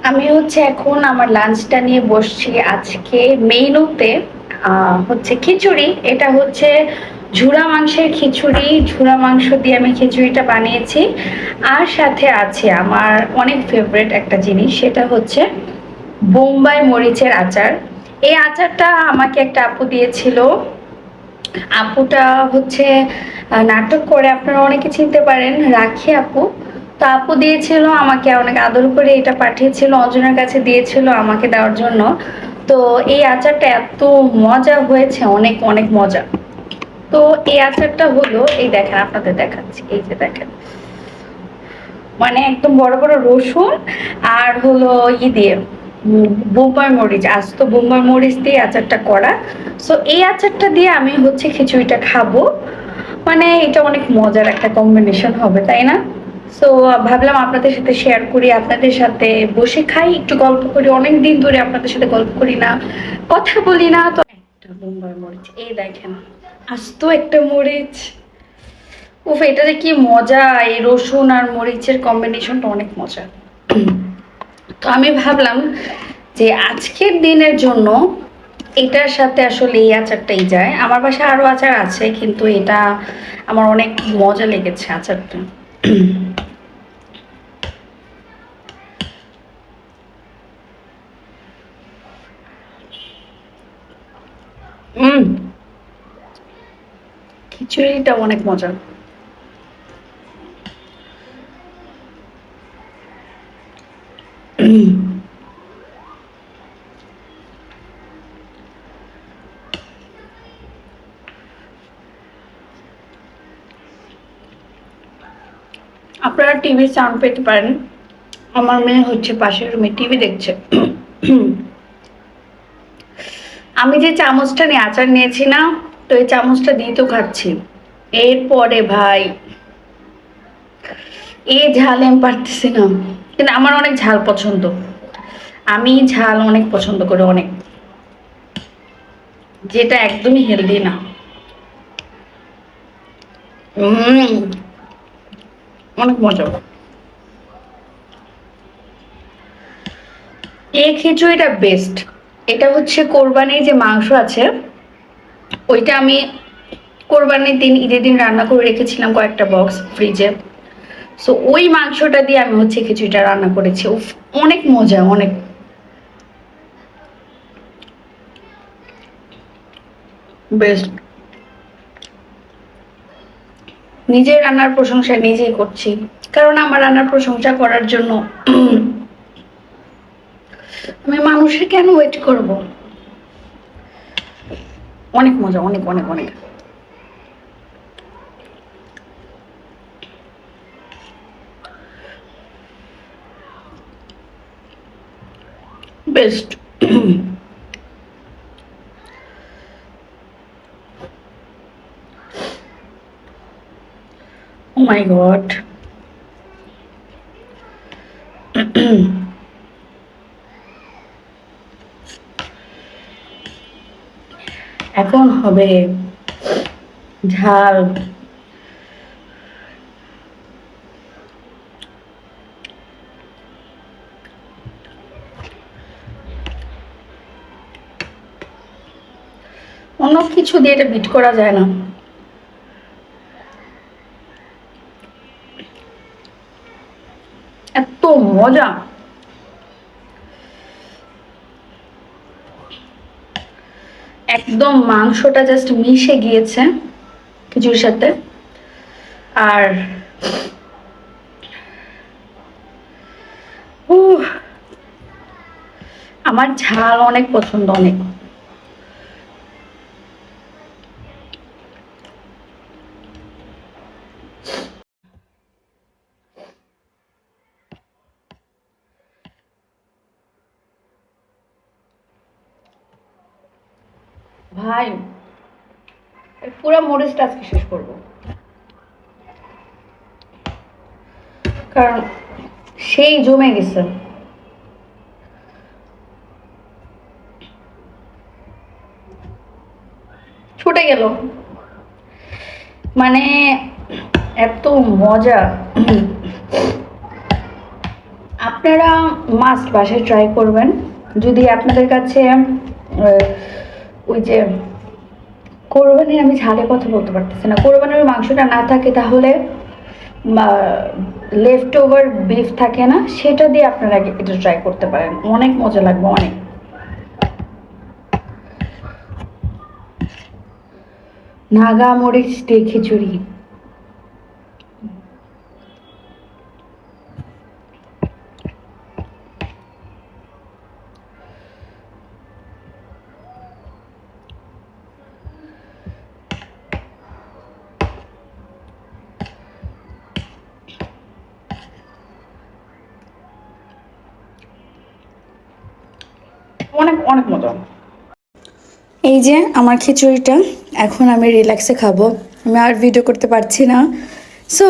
আমি হচ্ছে এখন আমার লাঞ্চটা নিয়ে বসছি। আজকে মেনুতে হচ্ছে খিচুড়ি। এটা হচ্ছে ঝুরা মাংসের খিচুড়ি। ঝুরা মাংস দিয়ে আমি খিচুড়িটা বানিয়েছি। আর সাথে আছে আমার অনেক ফেভারিট একটা জিনিস, সেটা হচ্ছে বোম্বাই মরিচের আচার। এই আচারটা আমাকে একটা আপু দিয়েছিল। আপুটা হচ্ছে নাটক করে, আপনারা অনেকে চিনতে পারেন, রাখি আপু। তো আপু দিয়েছিল আমাকে, অনেক আদর করে এটা পাঠিয়েছিল, অঞ্জনার কাছে দিয়েছিল আমাকে দেওয়ার জন্য। তো এই আচারটা এত মজা হয়েছে, অনেক অনেক মজা। তো এই আচারটা হলো, এই দেখেন আপনাদের দেখাচ্ছি, এই যে দেখেন, মানে একদম বড় বড় রসুন আর হলো দিয়ে বোম্বাই মরিচ, আস্ত বোম্বাই মরিচ দিয়ে আচারটা করা। সো এই আচারটা দিয়ে আমি হচ্ছে খিচুড়িটা খাবো। মানে এটা অনেক মজার একটা কম্বিনেশন হবে, তাই না? সো ভাবলাম আপনাদের সাথে শেয়ার করি, আপনাদের সাথে বসে খাই, একটু গল্প করি। অনেক দিন ধরে আপনাদের সাথে গল্প করি না, কথা বলি না। তো একটা বোম্বাই মরিচ, এই দেখেন, আস্ত একটা মরিচ। উফ, এটা যে কি মজা! এই রসুন আর মরিচের কম্বিনেশনটা অনেক মজা। তো আমি ভাবলাম যে আজকের দিনের জন্য এটার সাথে আসলে এই আচারটাই যায়। আমার বাসায় আরো আচার আছে, কিন্তু এটা আমার অনেক মজা লেগেছে আচারটা। হুম, খিচুড়িটা অনেক মজা। আপনারা টিভির সাউন্ড পেতে পারেন। আমার মেয়ে হচ্ছে পাশের রুমে টিভি দেখছে। আমি যে চামচটা নিয়ে আচার নিয়েছি না, তো এই চামচটা দিয়ে তো খাচ্ছি। এরপরে ভাই, এই ঝাল আমি পারতেছি না। কিন্তু আমার অনেক ঝাল পছন্দ, আমি ঝাল অনেক পছন্দ করি, অনেক, যেটা একদমই হেলদি না। অনেক মজা। এই খিচুড়িটা বেস্ট। এটা হচ্ছে কোরবানির যে মাংস আছে, ওইটা আমি কোরবানির দিন, ঈদের দিন রান্না করে রেখেছিলাম কয়েকটা বক্স ফ্রিজে। সো ওই মাংসটা দিয়ে আমি হচ্ছে খিচুড়িটা রান্না করেছি। উফ, অনেক মজা, অনেক বেস্ট। নিজের রান্নার প্রশংসা নিজেই করছি, কারণ আমার রান্নার প্রশংসা করার জন্য আমি মানুষের কেন ওয়েট করব। অনেক মজা, অনেক অনেক অনেক বেস্ট। ও মাই গড। এখন হবে ঝাল। অন্য কিছু দিয়ে এটা বিট করা যায় না। এত মজা! একদম মাংসটা জাস্ট মিশে গিয়েছে খিচুড়ির সাথে। আর আমার ঝাল অনেক পছন্দ, অনেক। ভাই, পুরো মরিচটা আজকে শেষ করবো, কারণ সেই জমে গেছে। ছুটে গেল, মানে এত মজা। আপনি আপনারা মাস্ট বাসায় ট্রাই করবেন। যদি আপনাদের কাছে ওই যে কোরবানির, আমি ঝালে কথা বলতে পারতেছি না, কোরবানির মাংসটা না থাকে তাহলে লেফট ওভার বিফ থাকে না, সেটা দিয়ে আপনারা এটা ট্রাই করতে পারেন, অনেক মজা লাগবে অনেক। নাগা মরিচ দিয়ে খিচুড়ি, অনেক অনেক মজা। এই যে আমার খিচুড়িটা, এখন আমি রিল্যাক্সে খাবো, আমি আর ভিডিও করতে পারছি না। সো